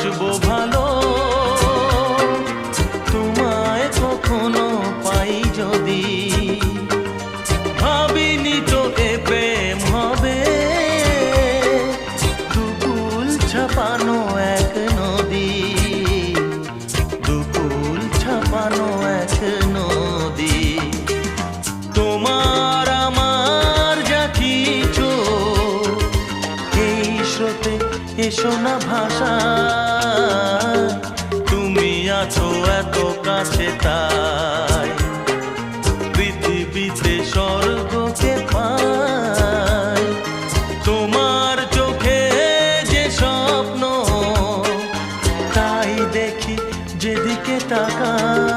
বাসবো ভালো, তোমায় কখনো পাই যদি। ভাবিনি তো এ প্রেম হবে, দুকুল ছাপানো এক নদী, দুকুল ছাপানো এক নদী। তোমার আমার যা কিছু এই স্রোতে এসো না ভাষা, তুমি আছো এত কাছে তাই পৃথিবীতে স্বর্গকে পাই। তোমার চোখে যে স্বপ্ন তাই দেখি যেদিকে তাকাই।